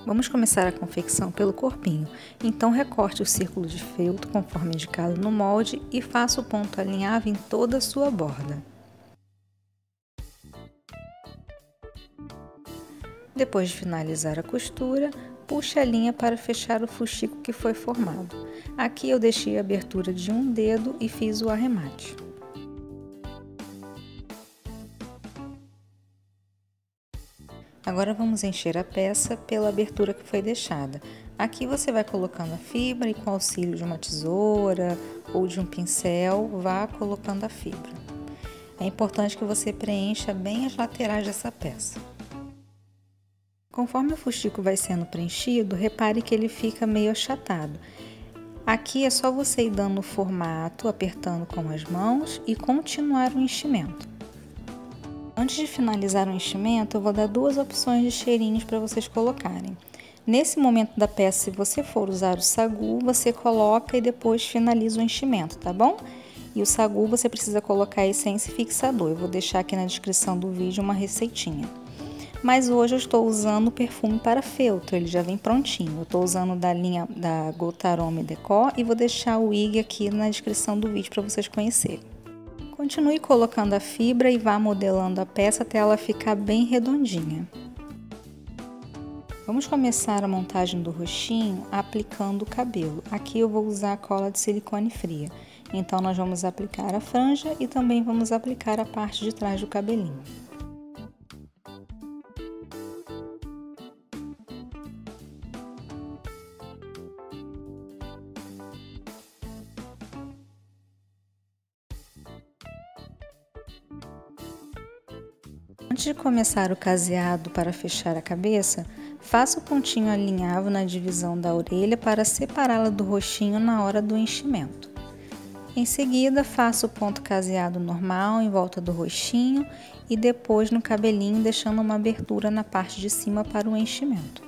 Vamos começar a confecção pelo corpinho, então recorte o círculo de feltro conforme indicado no molde e faça o ponto alinhavo em toda a sua borda. Depois de finalizar a costura, puxe a linha para fechar o fuxico que foi formado. Aqui eu deixei a abertura de um dedo e fiz o arremate. Agora vamos encher a peça pela abertura que foi deixada. Aqui você vai colocando a fibra e com o auxílio de uma tesoura ou de um pincel, vá colocando a fibra. É importante que você preencha bem as laterais dessa peça. Conforme o fuxico vai sendo preenchido, repare que ele fica meio achatado. Aqui é só você ir dando o formato, apertando com as mãos e continuar o enchimento. Antes de finalizar o enchimento, eu vou dar duas opções de cheirinhos para vocês colocarem. Nesse momento da peça, se você for usar o sagu, você coloca e depois finaliza o enchimento, tá bom? E o sagu você precisa colocar a essência e fixador. Eu vou deixar aqui na descrição do vídeo uma receitinha. Mas hoje eu estou usando o perfume para feltro, ele já vem prontinho. Eu estou usando da linha da Goutte Arôme Déco e vou deixar o IG aqui na descrição do vídeo para vocês conhecerem. Continue colocando a fibra e vá modelando a peça até ela ficar bem redondinha. Vamos começar a montagem do roxinho aplicando o cabelo. Aqui eu vou usar a cola de silicone fria. Então nós vamos aplicar a franja e também vamos aplicar a parte de trás do cabelinho. Antes de começar o caseado para fechar a cabeça, faça o pontinho alinhavo na divisão da orelha para separá-la do roxinho na hora do enchimento. Em seguida, faça o ponto caseado normal em volta do roxinho e depois no cabelinho, deixando uma abertura na parte de cima para o enchimento.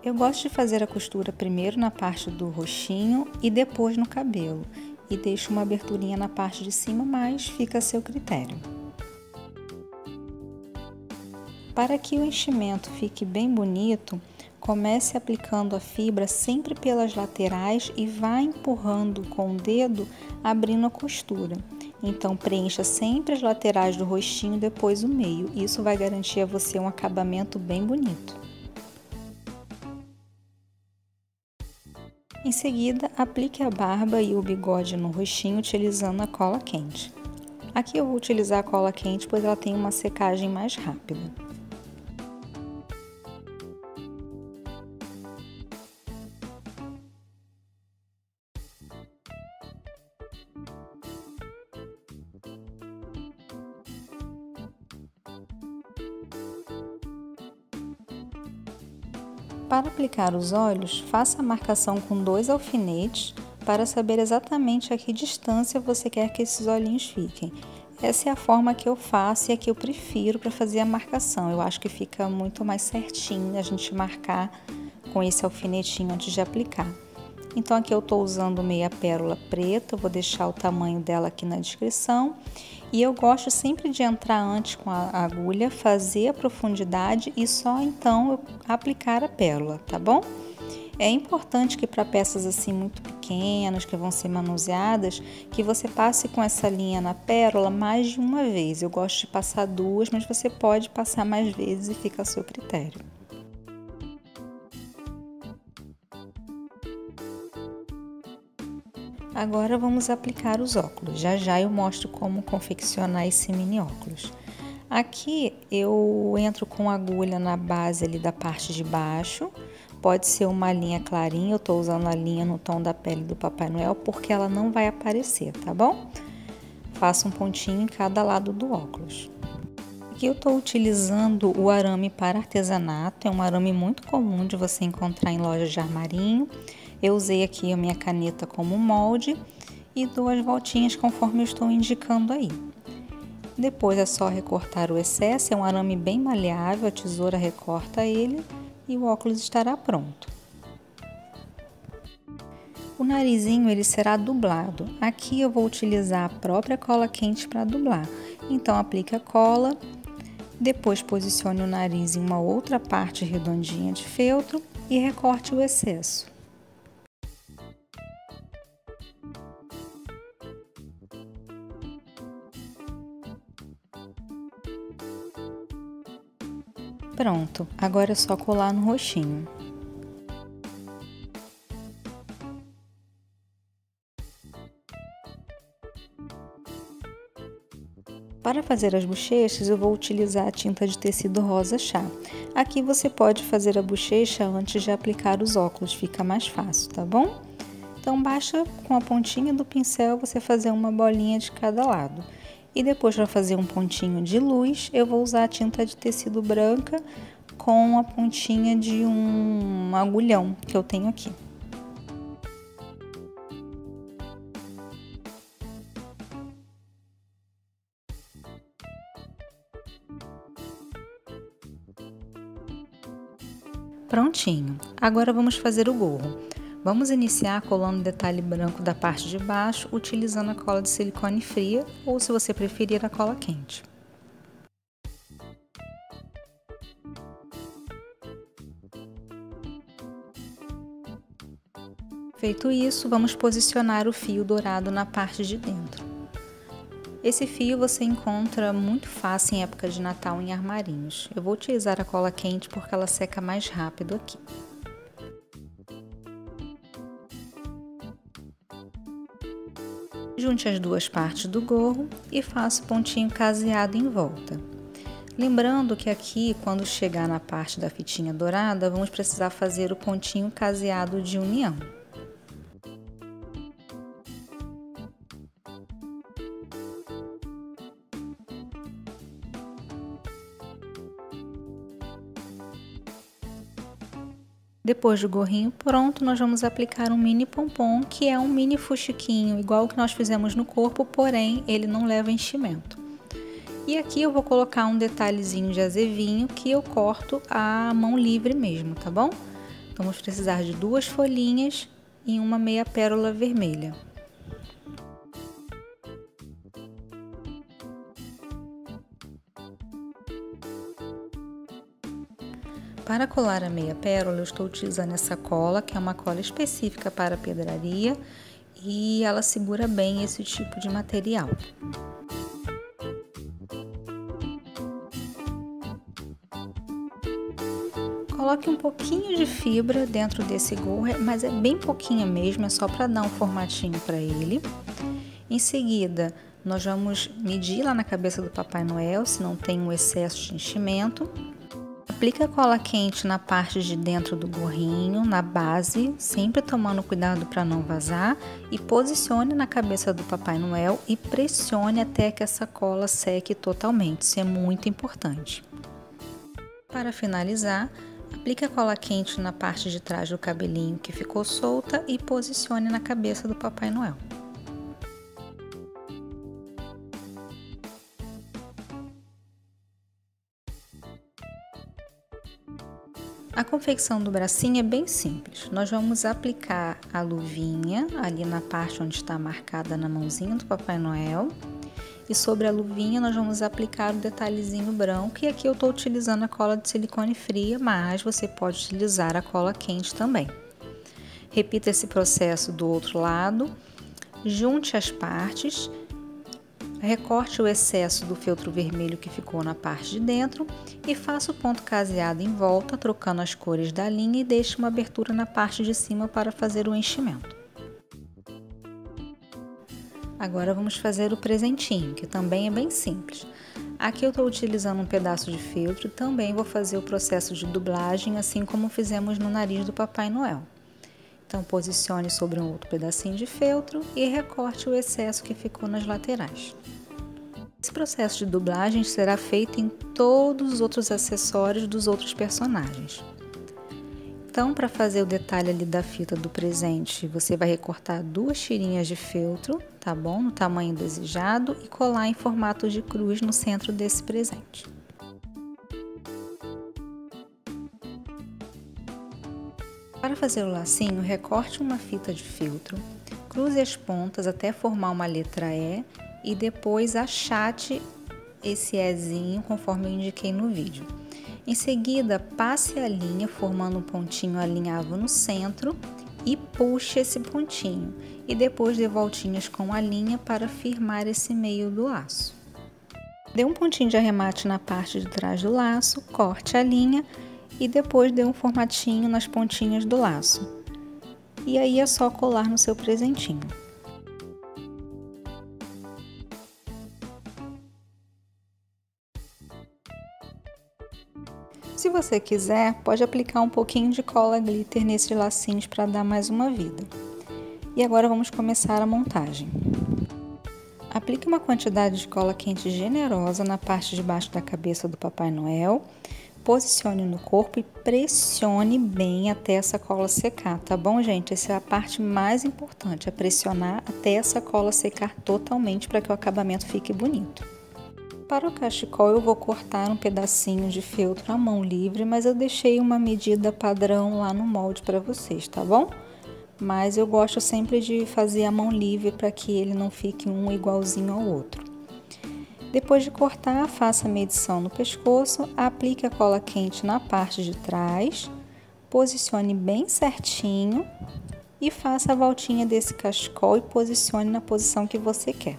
Eu gosto de fazer a costura primeiro na parte do roxinho e depois no cabelo. E deixo uma aberturinha na parte de cima, mas fica a seu critério. Para que o enchimento fique bem bonito, comece aplicando a fibra sempre pelas laterais e vá empurrando com o dedo, abrindo a costura. Então preencha sempre as laterais do roxinho, depois o meio. Isso vai garantir a você um acabamento bem bonito. Em seguida, aplique a barba e o bigode no roxinho utilizando a cola quente. Aqui eu vou utilizar a cola quente, pois ela tem uma secagem mais rápida. Para aplicar os olhos, faça a marcação com 2 alfinetes para saber exatamente a que distância você quer que esses olhinhos fiquem. Essa é a forma que eu faço e a que eu prefiro para fazer a marcação. Eu acho que fica muito mais certinho a gente marcar com esse alfinetinho antes de aplicar. Então aqui eu estou usando meia pérola preta, eu vou deixar o tamanho dela aqui na descrição. E eu gosto sempre de entrar antes com a agulha, fazer a profundidade e só então eu aplicar a pérola, tá bom? É importante que para peças assim muito pequenas, que vão ser manuseadas, que você passe com essa linha na pérola mais de uma vez. Eu gosto de passar 2, mas você pode passar mais vezes e fica a seu critério. Agora vamos aplicar os óculos. Já já eu mostro como confeccionar esse mini óculos. Aqui eu entro com agulha na base ali da parte de baixo. Pode ser uma linha clarinha, eu tô usando a linha no tom da pele do Papai Noel porque ela não vai aparecer, tá bom? Faça um pontinho em cada lado do óculos. Aqui eu estou utilizando o arame para artesanato, é um arame muito comum de você encontrar em lojas de armarinho. Eu usei aqui a minha caneta como molde e dou as voltinhas conforme eu estou indicando aí. Depois é só recortar o excesso, é um arame bem maleável, a tesoura recorta ele e o óculos estará pronto. O narizinho ele será dublado. Aqui eu vou utilizar a própria cola quente para dublar. Então aplique a cola, depois posicione o nariz em uma outra parte redondinha de feltro e recorte o excesso. Pronto, agora é só colar no rostinho. Para fazer as bochechas, eu vou utilizar a tinta de tecido rosa chá. Aqui você pode fazer a bochecha antes de aplicar os óculos, fica mais fácil, tá bom? Então basta com a pontinha do pincel você fazer uma bolinha de cada lado. E depois, para fazer um pontinho de luz, eu vou usar a tinta de tecido branca com a pontinha de um agulhão que eu tenho aqui. Prontinho! Agora vamos fazer o gorro. Vamos iniciar colando o detalhe branco da parte de baixo, utilizando a cola de silicone fria ou, se você preferir, a cola quente. Feito isso, vamos posicionar o fio dourado na parte de dentro. Esse fio você encontra muito fácil em época de Natal em armarinhos. Eu vou utilizar a cola quente porque ela seca mais rápido aqui. Junte as duas partes do gorro e faça o pontinho caseado em volta. Lembrando que aqui, quando chegar na parte da fitinha dourada, vamos precisar fazer o pontinho caseado de união. Depois do gorrinho pronto, nós vamos aplicar um mini pompom, que é um mini fuxiquinho, igual o que nós fizemos no corpo, porém ele não leva enchimento. E aqui eu vou colocar um detalhezinho de azevinho que eu corto à mão livre mesmo, tá bom? Então vamos precisar de 2 folhinhas e uma meia pérola vermelha. Para colar a meia pérola, eu estou utilizando essa cola, que é uma cola específica para pedraria, e ela segura bem esse tipo de material. Coloque um pouquinho de fibra dentro desse gorro, mas é bem pouquinho mesmo, é só para dar um formatinho para ele. Em seguida, nós vamos medir lá na cabeça do Papai Noel, se não tem um excesso de enchimento. Aplique a cola quente na parte de dentro do gorrinho, na base, sempre tomando cuidado para não vazar, e posicione na cabeça do Papai Noel e pressione até que essa cola seque totalmente, isso é muito importante. Para finalizar, aplique a cola quente na parte de trás do cabelinho que ficou solta e posicione na cabeça do Papai Noel. A confecção do bracinho é bem simples. Nós vamos aplicar a luvinha ali na parte onde está marcada na mãozinha do Papai Noel. E sobre a luvinha nós vamos aplicar o detalhezinho branco. E aqui eu estou utilizando a cola de silicone fria, mas você pode utilizar a cola quente também. Repita esse processo do outro lado. Junte as partes. Recorte o excesso do feltro vermelho que ficou na parte de dentro e faça o ponto caseado em volta, trocando as cores da linha, e deixe uma abertura na parte de cima para fazer o enchimento. Agora vamos fazer o presentinho, que também é bem simples. Aqui eu estou utilizando um pedaço de feltro e também vou fazer o processo de dublagem, assim como fizemos no nariz do Papai Noel. Então posicione sobre um outro pedacinho de feltro e recorte o excesso que ficou nas laterais. Esse processo de dublagem será feito em todos os outros acessórios dos outros personagens. Então, para fazer o detalhe ali da fita do presente, você vai recortar 2 tirinhas de feltro, tá bom? No tamanho desejado, e colar em formato de cruz no centro desse presente. Para fazer o lacinho, recorte uma fita de feltro, cruze as pontas até formar uma letra E depois achate esse Ezinho conforme eu indiquei no vídeo. Em seguida, passe a linha formando um pontinho alinhavo no centro e puxe esse pontinho e depois dê voltinhas com a linha para firmar esse meio do laço. Dê um pontinho de arremate na parte de trás do laço, corte a linha e depois dê um formatinho nas pontinhas do laço. E aí é só colar no seu presentinho. Se você quiser, pode aplicar um pouquinho de cola glitter nesses lacinhos para dar mais uma vida. E agora vamos começar a montagem. Aplique uma quantidade de cola quente generosa na parte de baixo da cabeça do Papai Noel, posicione no corpo e pressione bem até essa cola secar, tá bom, gente? Essa é a parte mais importante, é pressionar até essa cola secar totalmente para que o acabamento fique bonito. Para o cachecol eu vou cortar um pedacinho de feltro à mão livre, mas eu deixei uma medida padrão lá no molde para vocês, tá bom? Mas eu gosto sempre de fazer a mão livre para que ele não fique um igualzinho ao outro. Depois de cortar, faça a medição no pescoço, aplique a cola quente na parte de trás, posicione bem certinho e faça a voltinha desse cachecol e posicione na posição que você quer.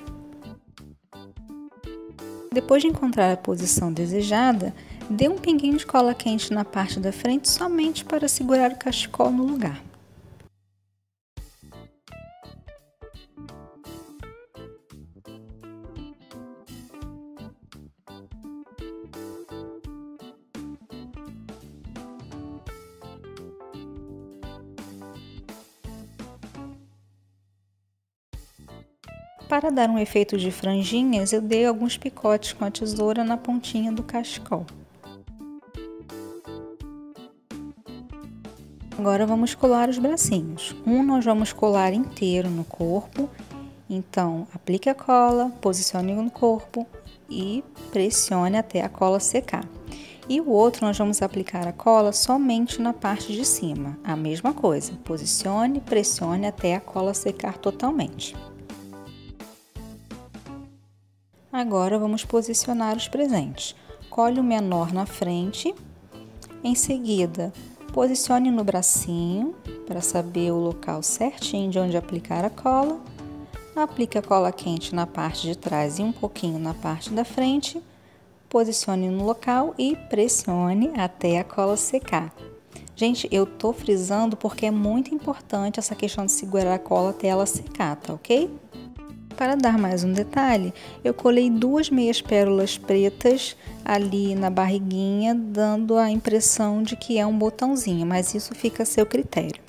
Depois de encontrar a posição desejada, dê um pinguinho de cola quente na parte da frente somente para segurar o cachecol no lugar. Para dar um efeito de franjinhas, eu dei alguns picotes com a tesoura na pontinha do cachecol. Agora vamos colar os bracinhos. Nós vamos colar inteiro no corpo, então aplique a cola, posicione no corpo e pressione até a cola secar. E o outro nós vamos aplicar a cola somente na parte de cima, a mesma coisa, posicione, pressione até a cola secar totalmente. Agora vamos posicionar os presentes. Cole o menor na frente, em seguida posicione no bracinho para saber o local certinho de onde aplicar a cola. Aplique a cola quente na parte de trás e um pouquinho na parte da frente. Posicione no local e pressione até a cola secar. Gente, eu tô frisando porque é muito importante essa questão de segurar a cola até ela secar, tá ok? Para dar mais um detalhe, eu colei 2 meias pérolas pretas ali na barriguinha, dando a impressão de que é um botãozinho, mas isso fica a seu critério.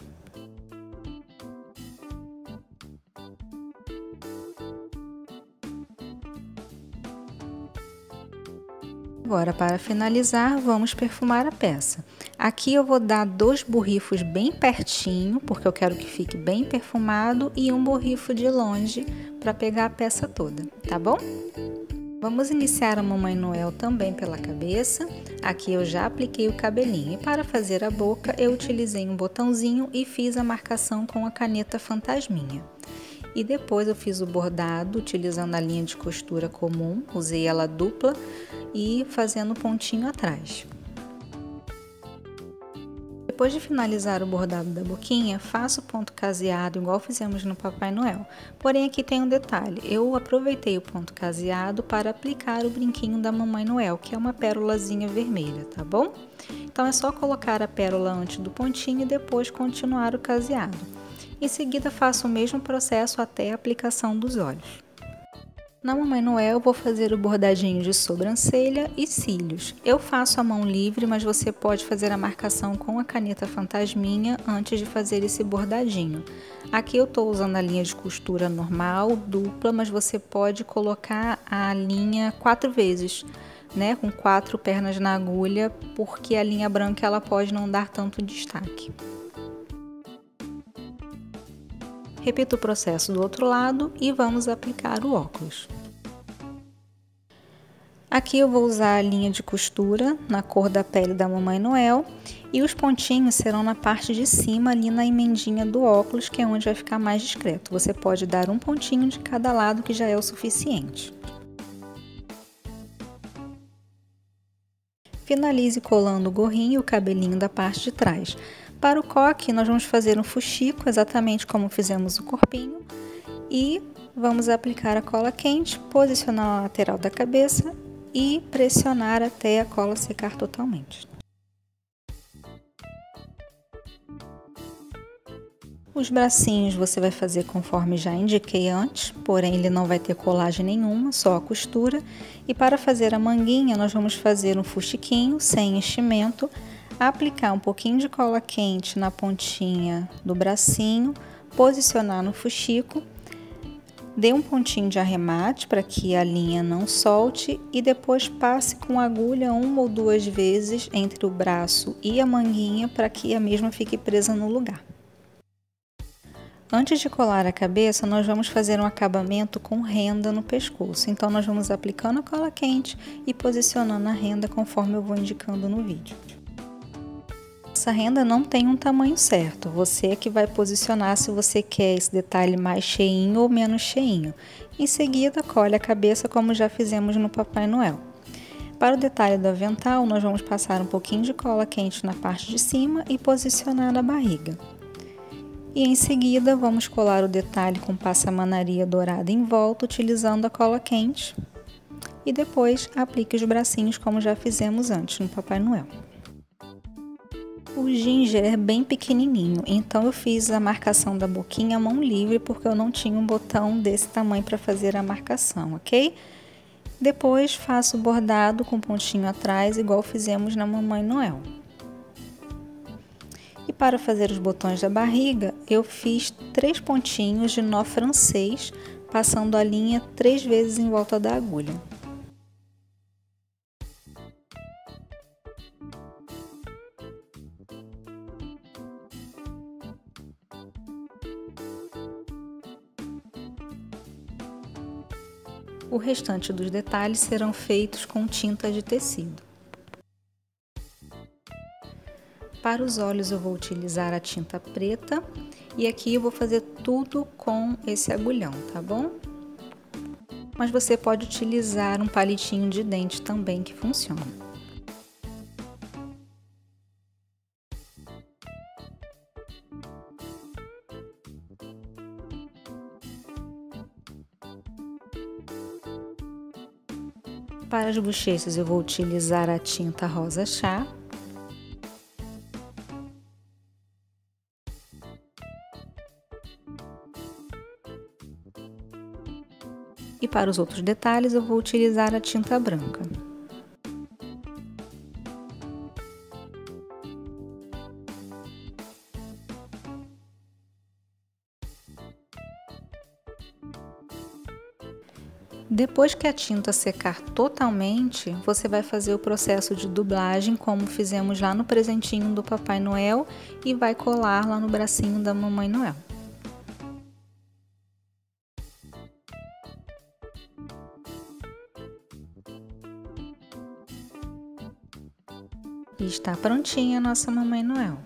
Agora, para finalizar, vamos perfumar a peça. Aqui eu vou dar 2 borrifos bem pertinho, porque eu quero que fique bem perfumado, e um borrifo de longe para pegar a peça toda, tá bom? Vamos iniciar a Mamãe Noel também pela cabeça. Aqui eu já apliquei o cabelinho e para fazer a boca eu utilizei um botãozinho e fiz a marcação com a caneta Fantasminha. E depois eu fiz o bordado utilizando a linha de costura comum, usei ela dupla e fazendo pontinho atrás. Depois de finalizar o bordado da boquinha, faço o ponto caseado igual fizemos no Papai Noel. Porém aqui tem um detalhe, eu aproveitei o ponto caseado para aplicar o brinquinho da Mamãe Noel, que é uma pérolazinha vermelha, tá bom? Então é só colocar a pérola antes do pontinho e depois continuar o caseado. Em seguida faço o mesmo processo até a aplicação dos olhos. Na Mamãe Noel, eu vou fazer o bordadinho de sobrancelha e cílios. Eu faço a mão livre, mas você pode fazer a marcação com a caneta Fantasminha antes de fazer esse bordadinho. Aqui eu estou usando a linha de costura normal, dupla, mas você pode colocar a linha 4 vezes, né? Com 4 pernas na agulha, porque a linha branca ela pode não dar tanto destaque. Repita o processo do outro lado e vamos aplicar o óculos. Aqui eu vou usar a linha de costura na cor da pele da Mamãe Noel e os pontinhos serão na parte de cima, ali na emendinha do óculos, que é onde vai ficar mais discreto. Você pode dar um pontinho de cada lado, que já é o suficiente. Finalize colando o gorrinho e o cabelinho da parte de trás. Para o coque, nós vamos fazer um fuxico, exatamente como fizemos o corpinho, e vamos aplicar a cola quente, posicionar na lateral da cabeça e pressionar até a cola secar totalmente. Os bracinhos você vai fazer conforme já indiquei antes, porém ele não vai ter colagem nenhuma, só a costura. E para fazer a manguinha, nós vamos fazer um fuxiquinho sem enchimento, aplicar um pouquinho de cola quente na pontinha do bracinho, posicionar no fuxico. Dê um pontinho de arremate para que a linha não solte e depois passe com a agulha 1 ou 2 vezes entre o braço e a manguinha para que a mesma fique presa no lugar. Antes de colar a cabeça, nós vamos fazer um acabamento com renda no pescoço. Então, nós vamos aplicando a cola quente e posicionando a renda conforme eu vou indicando no vídeo. Essa renda não tem um tamanho certo, você é que vai posicionar se você quer esse detalhe mais cheinho ou menos cheinho. Em seguida, cole a cabeça como já fizemos no Papai Noel. Para o detalhe do avental, nós vamos passar um pouquinho de cola quente na parte de cima e posicionar na barriga. E em seguida, vamos colar o detalhe com passamanaria dourada em volta, utilizando a cola quente. E depois, aplique os bracinhos como já fizemos antes no Papai Noel. O ginger é bem pequenininho, então eu fiz a marcação da boquinha à mão livre porque eu não tinha um botão desse tamanho para fazer a marcação, ok? Depois faço o bordado com pontinho atrás, igual fizemos na Mamãe Noel. E para fazer os botões da barriga, eu fiz 3 pontinhos de nó francês, passando a linha 3 vezes em volta da agulha. O restante dos detalhes serão feitos com tinta de tecido. Para os olhos eu vou utilizar a tinta preta e aqui eu vou fazer tudo com esse agulhão, tá bom? Mas você pode utilizar um palitinho de dente também que funciona. Para as bochechas eu vou utilizar a tinta rosa chá. E para os outros detalhes eu vou utilizar a tinta branca. Depois que a tinta secar totalmente, você vai fazer o processo de dublagem como fizemos lá no presentinho do Papai Noel e vai colar lá no bracinho da Mamãe Noel. E está prontinha a nossa Mamãe Noel.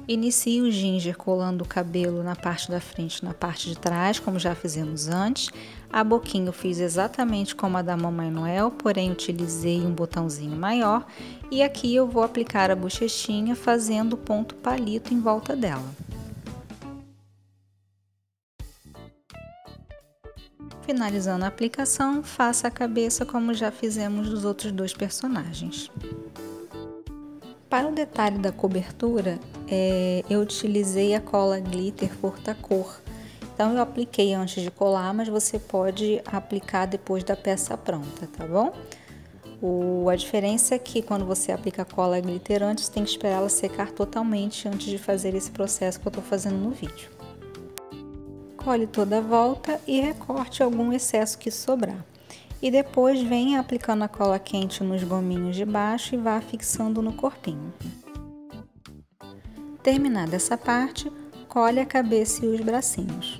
Inicie o ginger colando o cabelo na parte da frente e na parte de trás, como já fizemos antes. A boquinha eu fiz exatamente como a da Mamãe Noel, porém utilizei um botãozinho maior. E aqui eu vou aplicar a bochechinha fazendo ponto palito em volta dela. Finalizando a aplicação, faça a cabeça como já fizemos dos outros 2 personagens. Para o detalhe da cobertura, eu utilizei a cola glitter furta-cor. Então eu apliquei antes de colar, mas você pode aplicar depois da peça pronta, tá bom? A diferença é que quando você aplica a cola glitter antes, tem que esperar ela secar totalmente antes de fazer esse processo que eu estou fazendo no vídeo. Cole toda a volta e recorte algum excesso que sobrar. E depois venha aplicando a cola quente nos gominhos de baixo e vá fixando no corpinho. Terminada essa parte, cole a cabeça e os bracinhos.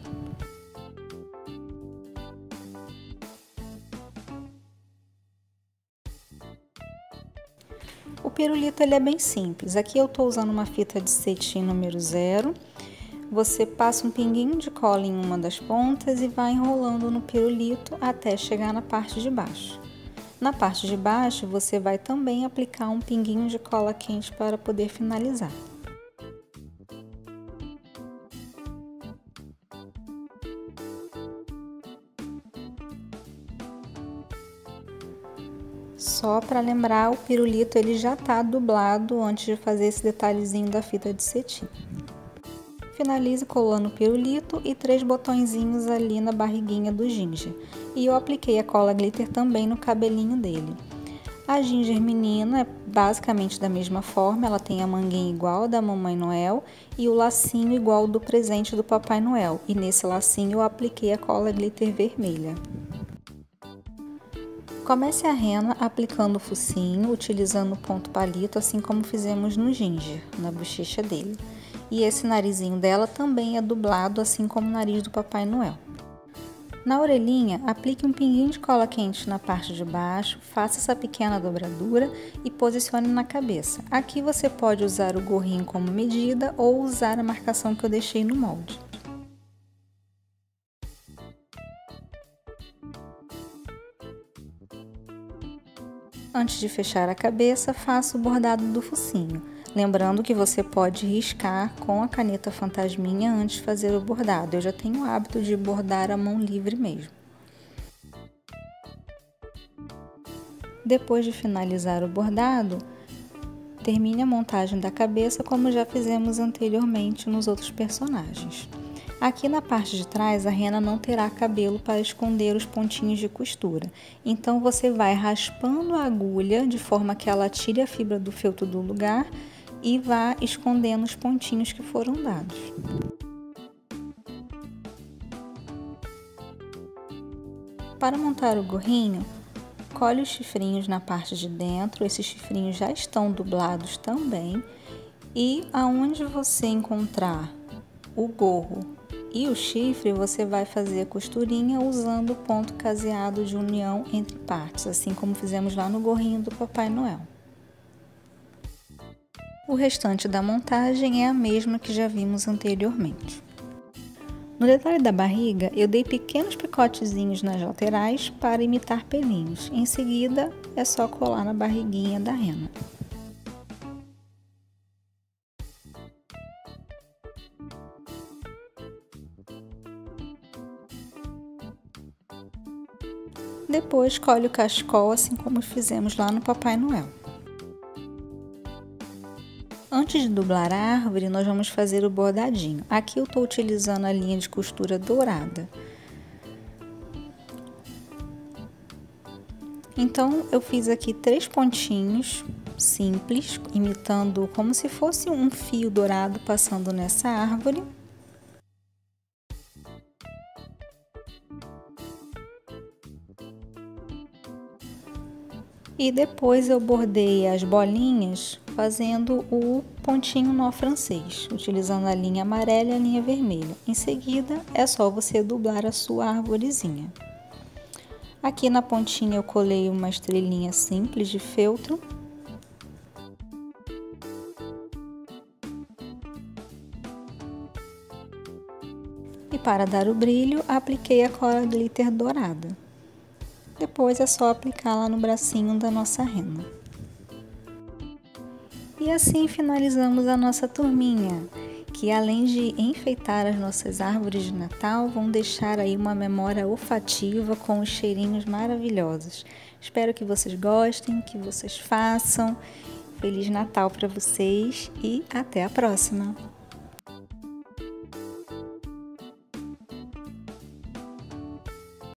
O pirulito ele é bem simples. Aqui eu estou usando uma fita de cetim número 0. Você passa um pinguinho de cola em uma das pontas e vai enrolando no pirulito até chegar na parte de baixo. Na parte de baixo, você vai também aplicar um pinguinho de cola quente para poder finalizar. Só para lembrar, o pirulito ele já está dublado antes de fazer esse detalhezinho da fita de cetim. Finalize colando o pirulito e 3 botõezinhos ali na barriguinha do Ginger. E eu apliquei a cola glitter também no cabelinho dele. A Ginger menina é basicamente da mesma forma, ela tem a manguinha igual da Mamãe Noel e o lacinho igual ao do presente do Papai Noel. E nesse lacinho eu apliquei a cola glitter vermelha. Comece a rena aplicando o focinho, utilizando o ponto palito, assim como fizemos no Ginger, na bochecha dele. E esse narizinho dela também é dublado, assim como o nariz do Papai Noel. Na orelhinha, aplique um pinguinho de cola quente na parte de baixo, faça essa pequena dobradura e posicione na cabeça. Aqui você pode usar o gorrinho como medida ou usar a marcação que eu deixei no molde. Antes de fechar a cabeça, faça o bordado do focinho. Lembrando que você pode riscar com a caneta fantasminha antes de fazer o bordado. Eu já tenho o hábito de bordar à mão livre mesmo. Depois de finalizar o bordado, termine a montagem da cabeça como já fizemos anteriormente nos outros personagens. Aqui na parte de trás, a rena não terá cabelo para esconder os pontinhos de costura. Então, você vai raspando a agulha de forma que ela tire a fibra do feltro do lugar e vá escondendo os pontinhos que foram dados. Para montar o gorrinho, colhe os chifrinhos na parte de dentro, esses chifrinhos já estão dublados também, e aonde você encontrar o gorro e o chifre, você vai fazer a costurinha usando o ponto caseado de união entre partes, assim como fizemos lá no gorrinho do Papai Noel. O restante da montagem é a mesma que já vimos anteriormente. No detalhe da barriga, eu dei pequenos picotezinhos nas laterais para imitar pelinhos. Em seguida, é só colar na barriguinha da rena. Depois, colhe o cachecol, assim como fizemos lá no Papai Noel. Antes de dublar a árvore, nós vamos fazer o bordadinho. Aqui eu estou utilizando a linha de costura dourada. Então, eu fiz aqui 3 pontinhos simples, imitando como se fosse um fio dourado passando nessa árvore. E depois eu bordei as bolinhas fazendo o pontinho nó francês, utilizando a linha amarela e a linha vermelha. Em seguida, é só você dublar a sua arvorezinha. Aqui na pontinha eu colei uma estrelinha simples de feltro. E para dar o brilho, apliquei a cola glitter dourada. Depois é só aplicar lá no bracinho da nossa rena. E assim finalizamos a nossa turminha, que além de enfeitar as nossas árvores de Natal, vão deixar aí uma memória olfativa com os cheirinhos maravilhosos. Espero que vocês gostem, que vocês façam. Feliz Natal para vocês e até a próxima!